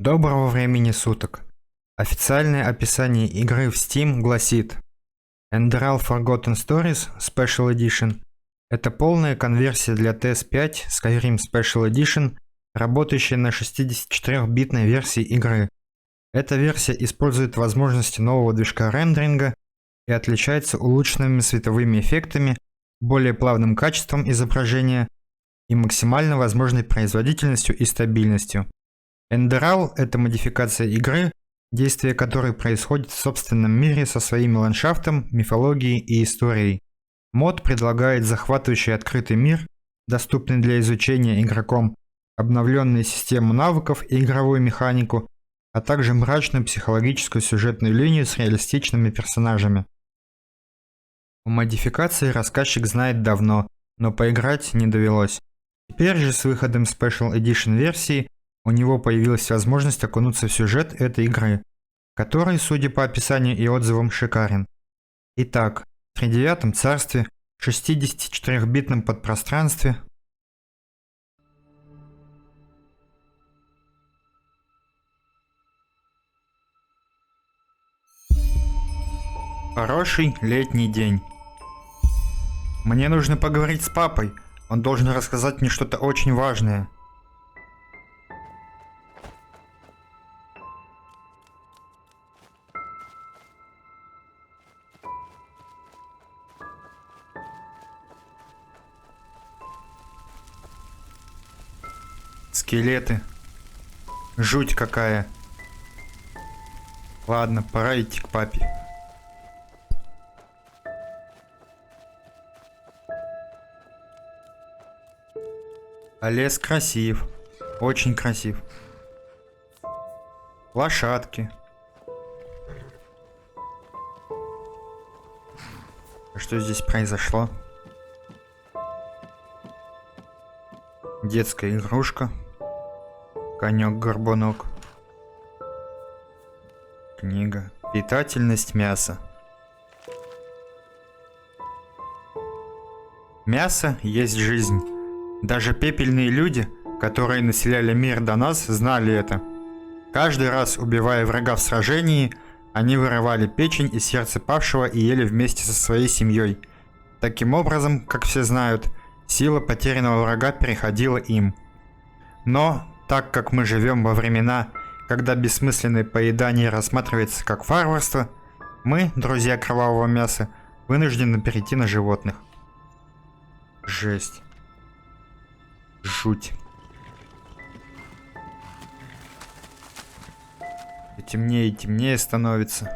Доброго времени суток. Официальное описание игры в Steam гласит: Enderal Forgotten Stories Special Edition – это полная конверсия для TS5 Skyrim Special Edition, работающая на 64-битной версии игры. Эта версия использует возможности нового движка рендеринга и отличается улучшенными световыми эффектами, более плавным качеством изображения и максимально возможной производительностью и стабильностью. Enderal – это модификация игры, действие которой происходит в собственном мире со своим ландшафтом, мифологией и историей. Мод предлагает захватывающий открытый мир, доступный для изучения игроком, обновленную систему навыков и игровую механику, а также мрачную психологическую сюжетную линию с реалистичными персонажами. О модификации рассказчик знает давно, но поиграть не довелось. Теперь же с выходом Special Edition версии у него появилась возможность окунуться в сюжет этой игры, который, судя по описанию и отзывам, шикарен. Итак, в Тридевятом царстве, 64-битном подпространстве, хороший летний день. Мне нужно поговорить с папой, он должен рассказать мне что-то очень важное. Скелеты. Жуть какая. Ладно, пора идти к папе. А лес красив. Очень красив. Лошадки. А что здесь произошло? Детская игрушка. Конек-горбунок. Книга. Питательность мяса. Мясо есть жизнь. Даже пепельные люди, которые населяли мир до нас, знали это. Каждый раз, убивая врага в сражении, они вырывали печень и сердце павшего и ели вместе со своей семьей. Таким образом, как все знают, сила потерянного врага переходила им. Но, так как мы живем во времена, когда бессмысленное поедание рассматривается как варварство, мы, друзья кровавого мяса, вынуждены перейти на животных. Жесть. Жуть. И темнее и темнее становится.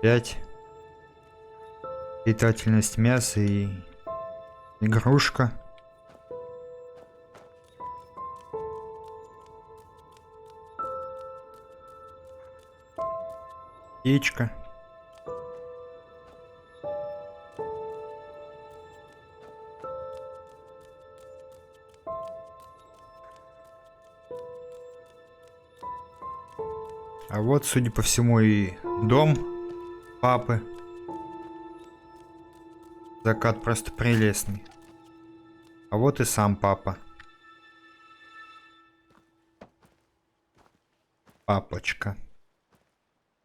5. Питательность мяса и игрушка. Птичка. А вот, судя по всему, и дом папы. Закат просто прелестный. А вот и сам папа. Папочка.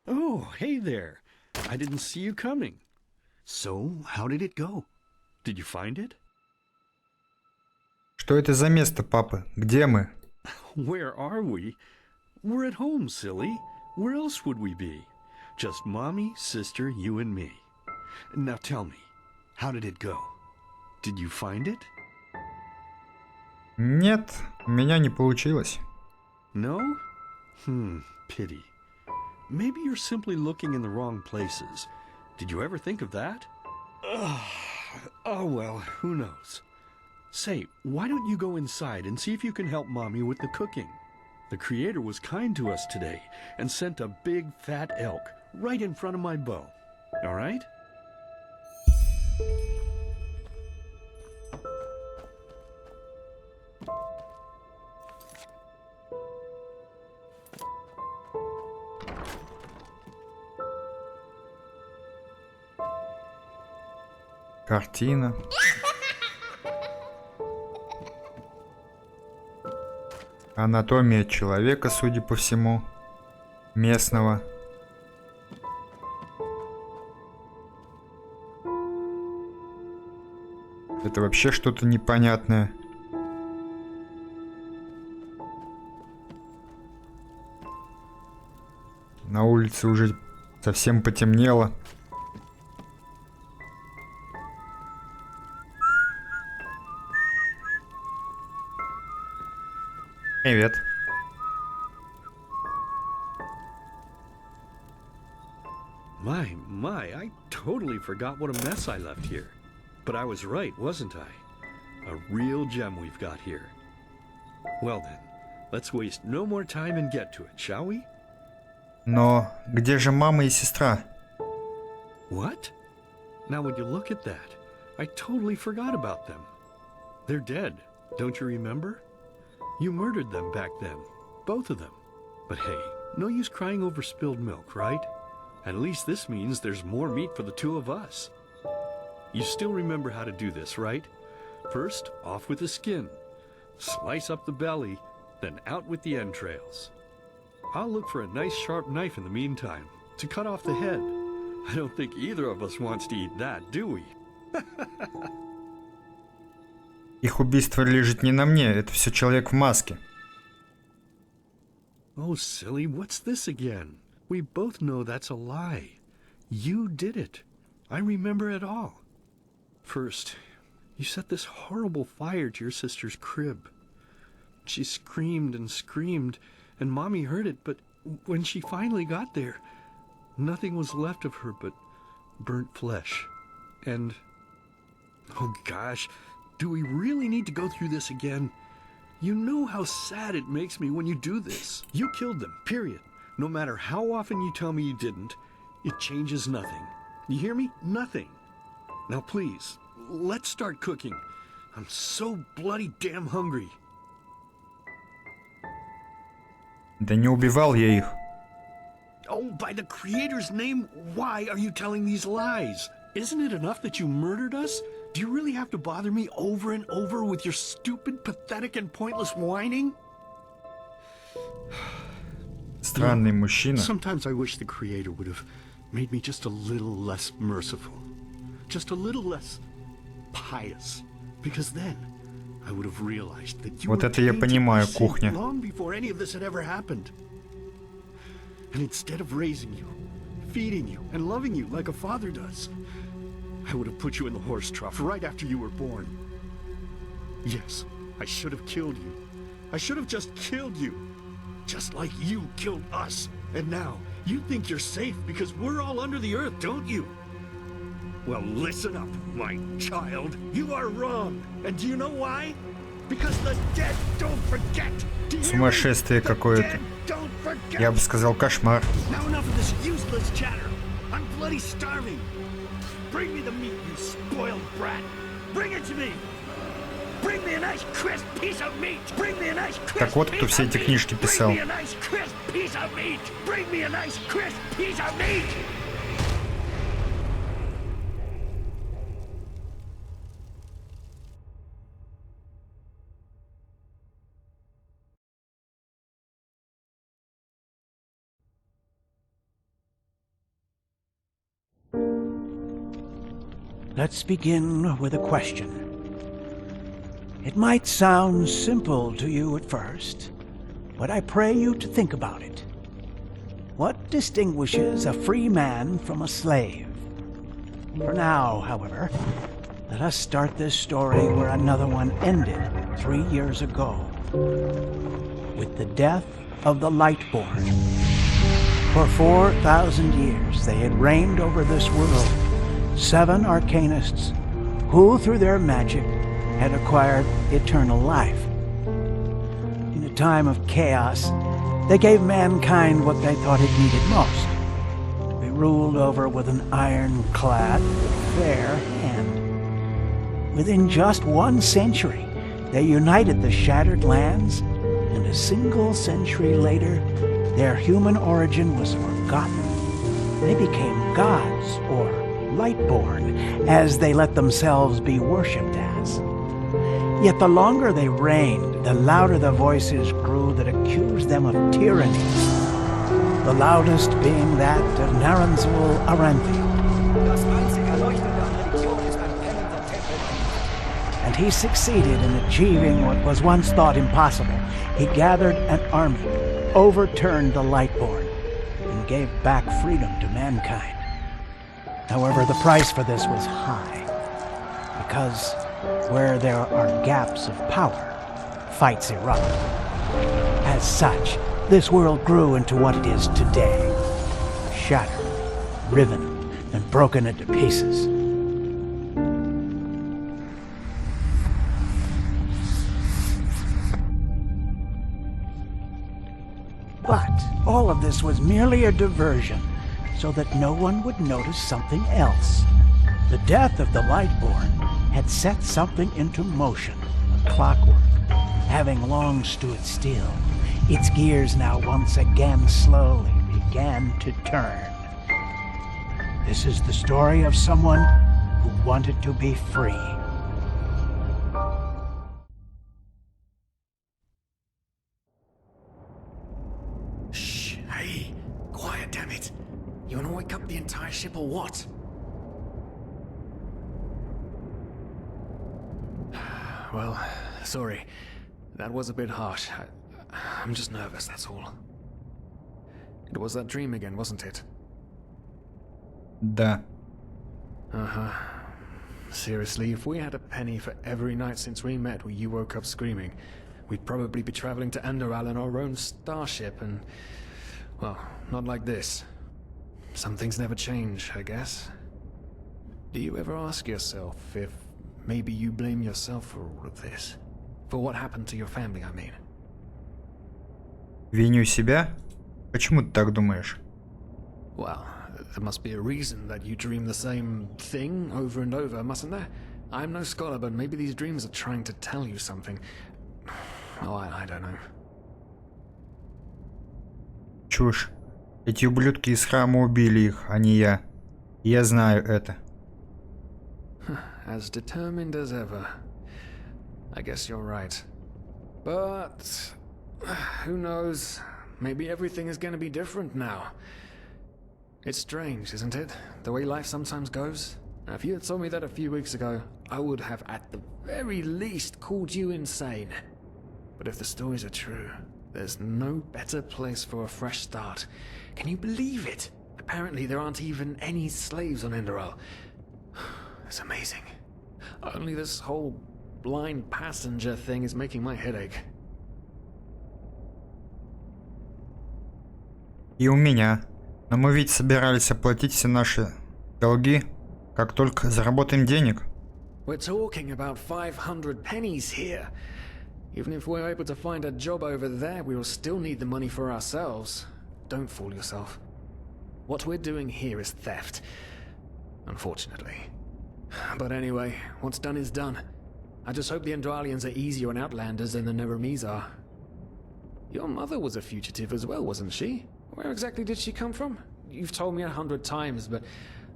Oh, hey there. I didn't see you coming. So, how did it go? Did you find it? Что это за место, папа? Где мы? Where are we? We're at home, silly. Where else would we be? Just mommy, sister, you and me. Now tell me, how did it go? Did you find it? Нет, у меня не получилось. No? Pity. Maybe you're simply looking in the wrong places. Did you ever think of that? Oh well, who knows? Say, why don't you go inside and see if you can help mommy with the cooking? The creator was kind to us today and sent a big fat elk right in front of my bow. All right? Картина. Анатомия человека, судя по всему. Местного. Это вообще что-то непонятное. На улице уже совсем потемнело. Привет. My, I totally forgot what a mess I left here. But I was right, wasn't I? A real gem we've got here. Well then, let's waste no more time and get to it, shall we? Но где же мама и сестра? What? Now when you look at that, I totally forgot about them. They're dead, don't you remember? You murdered them back then, both of them. But hey, no use crying over spilled milk, right? At least this means there's more meat for the two of us. You still remember how to do this, right? First, off with the skin. Slice up the belly, then out with the entrails. I'll look for a nice sharp knife in the meantime, to cut off the head. I don't think either of us wants to eat that, do we? Их убийство лежит не на мне, это все человек в маске. Oh, silly, what's this again? We both know that's a lie. You did it. I remember it all. First, you set this horrible fire to your sister's crib. She screamed and screamed, and Mommy heard it, but when she finally got there, nothing was left of her but burnt flesh. And, oh gosh, do we really need to go through this again? You know how sad it makes me when you do this. You killed them, period. No matter how often you tell me you didn't, it changes nothing. You hear me? Nothing. Now please, let's start cooking. I'm so bloody damn hungry. Да не убивал я их. Oh, by the Creator's name, why are you telling these lies? Isn't it enough that you murdered us? Do you really have to bother me over and over with your stupid, pathetic, and pointless whining? Странный мужчина. Sometimes I wish the Creator would have made me just a little less merciful. Just a little less pious. Because then I would have realized that you Вот were это я понимаю, tainted with sin кухня. long before any of this had ever happened. And instead of raising you, feeding you, and loving you like a father does, I would have put you in the horse trough right after you were born. Yes, I should have killed you. I should have just killed you. Just like you killed us. And now, you think you're safe because we're all under the earth, don't you? Well, listen up, my child. You are wrong. And do you know why? Because the dead don't forget. Сумасшествие какое-то. Я бы сказал, кошмар. Now enough of this useless chatter. I'm bloody starving. Bring me the meat, you spoiled brat. Bring it to me. Bring me a nice crisp piece of meat. Bring me a nice crisp. Так вот, кто все эти книжки писал. Bring me a nice crisp piece of meat. Bring me a nice crisp piece of meat. Let's begin with a question. It might sound simple to you at first, but I pray you to think about it. What distinguishes a free man from a slave? For now, however, let us start this story where another one ended 3 years ago, with the death of the Lightborn. For 4,000 years they had reigned over this world, 7 arcanists who, through their magic, had acquired eternal life. In a time of chaos, they gave mankind what they thought it needed most, to be ruled over with an ironclad, fair hand. Within just 1 century, they united the shattered lands, and a single century later, their human origin was forgotten. They became gods, or Lightborn, as they let themselves be worshipped as. Yet the longer they reigned, the louder the voices grew that accused them of tyranny. The loudest being that of Naranzul Aranthi. And he succeeded in achieving what was once thought impossible. He gathered an army, overturned the Lightborn, and gave back freedom to mankind. However, the price for this was high, because where there are gaps of power, fights erupt. As such, this world grew into what it is today, shattered, riven, and broken into pieces. But all of this was merely a diversion, so that no one would notice something else. The death of the Lightborn had set something into motion, a clockwork, having long stood still. Its gears now once again slowly began to turn. This is the story of someone who wanted to be free. Shh, hey, quiet, damn it. You wanna wake up the entire ship or what? Well, sorry. That was a bit harsh. I'm just nervous, that's all. It was that dream again, wasn't it? Да. Uh-huh. Seriously, if we had a penny for every night since we met where you woke up screaming, we'd probably be traveling to Enderal in our own starship and... well, not like this. Some things never change, I guess. Do you ever ask yourself if maybe you blame yourself for all of this? For what happened to your family, I mean? Виню себя? Почему ты так думаешь? Well, there must be a reason that you dream the same thing over and over, mustn't there? I'm no scholar, but maybe these dreams are trying to tell you something. Oh, I don't know. Чушь. Эти ублюдки из храма убили их, а не я. Я знаю это. As determined as ever. I guess you're right. But... who knows? Maybe everything is going to be different now. It's strange, isn't it? The way life sometimes goes. Now, if you had told me that a few weeks ago, I would have at the very least called you insane. But if the stories are true, there's no better place for a fresh start. Can you believe it? Apparently there aren't even any slaves on Enderal. It's amazing. Only this whole blind passenger thing is making my head ache. И у меня. Но мы ведь собирались оплатить все наши долги, как только заработаем денег. We're talking about 500 pennies here. Even if we're able to find a job over there, we will still need the money for ourselves. Don't fool yourself. What we're doing here is theft. Unfortunately. But anyway, what's done is done. I just hope the Endralians are easier on Outlanders than the Neremes are. Your mother was a fugitive as well, wasn't she? Where exactly did she come from? You've told me 100 times, but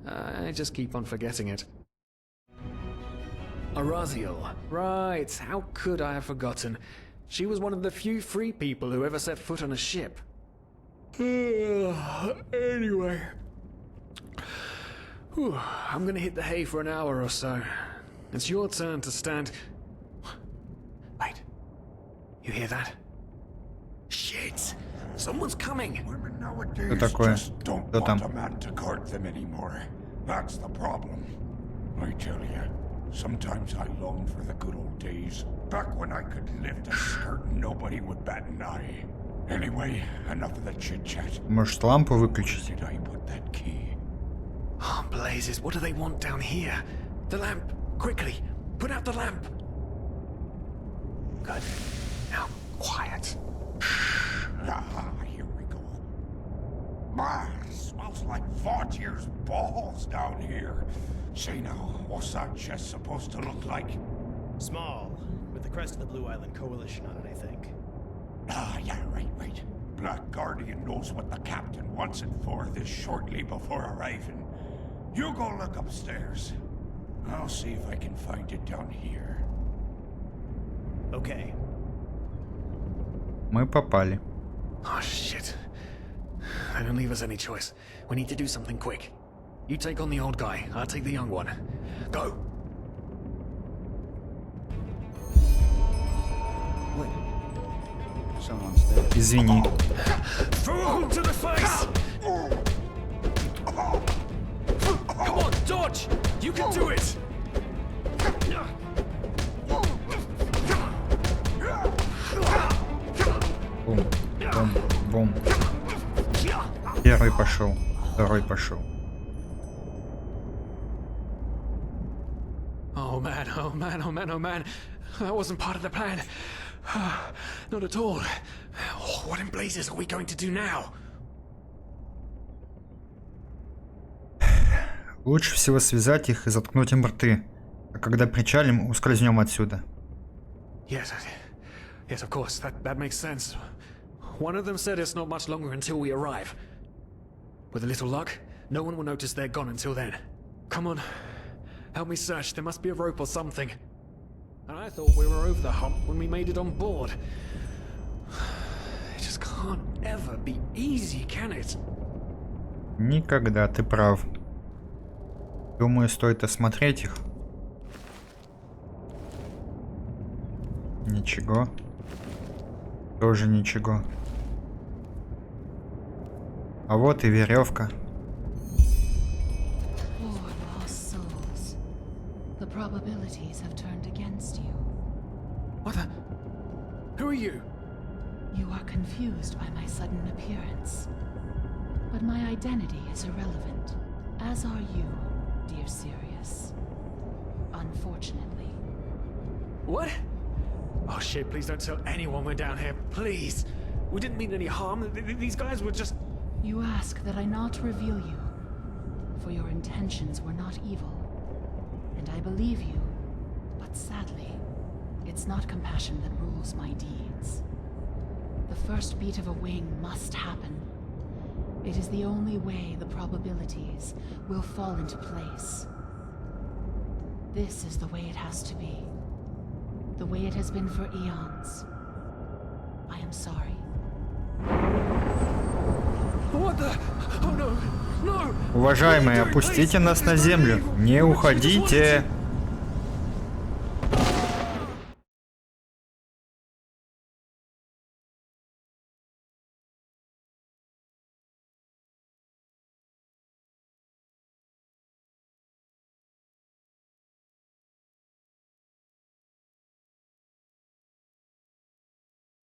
I just keep on forgetting it. Araziel. Right, how could I have forgotten? She was one of the few free people who ever set foot on a ship. Anyway. Whew, I'm gonna hit the hay for an hour or so. It's your turn to stand... Wait. You hear that? Shit! Someone's coming! Women nowadays Что такое? just don't Кто там? want a man to guard them anymore. That's the problem. I tell you, sometimes I long for the good old days, back when I could lift a skirt and nobody would bat an eye. Anyway, enough of the chit-chat. Может, лампу выключить? Did I put that key? Oh, blazes, what do they want down here? The lamp! Quickly! Put out the lamp! Good. Now, quiet. Ah, here we go. Ah, smells like 4 years balls down here. Say now, what's that chest supposed to look like? Small, with the crest of the Blue Island Coalition on it, I think. Ah, yeah, right. Black Guardian knows what the captain wants it for this shortly before arriving. You go look upstairs. I'll see if I can find it down here. Okay. Мы попали. Oh shit. They don't leave us any choice. We need to do something quick. You take on the old guy, I'll take the young one. Go! Wait. Someone's there. Извини. Throw him to the face! Come on, dodge! You can do it! Бум, бум, бум. Первый пошел, второй пошел. Oh man, oh man, oh man, oh man. That wasn't part of the plan. Not at all. What in blazes are we going to do now? Лучше всего связать их и заткнуть им рты. А когда причалим, ускользнем отсюда. Yes, yes, of course. That makes sense. One of them said it's not much longer until we arrive. With a little luck, no one will notice they're gone until then. Come on, help me search. There must be a rope or something. And I thought we were over the hump when we made it on board. It just can't ever be easy, can it? Никогда, ты прав. Думаю, стоит осмотреть их. Ничего. Тоже ничего. А вот и веревка. Poor lost souls. The probabilities have turned against you. What the? Who are you? You are confused by my sudden appearance. But my identity is irrelevant, as are you, dear Sirius. Unfortunately. What? Oh shit, please don't tell anyone we're down here, please. We didn't mean any harm. These guys were just... You ask that I not reveal you, for your intentions were not evil. And I believe you, but sadly, it's not compassion that rules my deeds. The first beat of a wing must happen. It is the only way the probabilities will fall into place. This is the way it has to be. The way it has been for eons. I am sorry. What the? Oh no! No! Уважаемые, опустите нас на землю. Не уходите.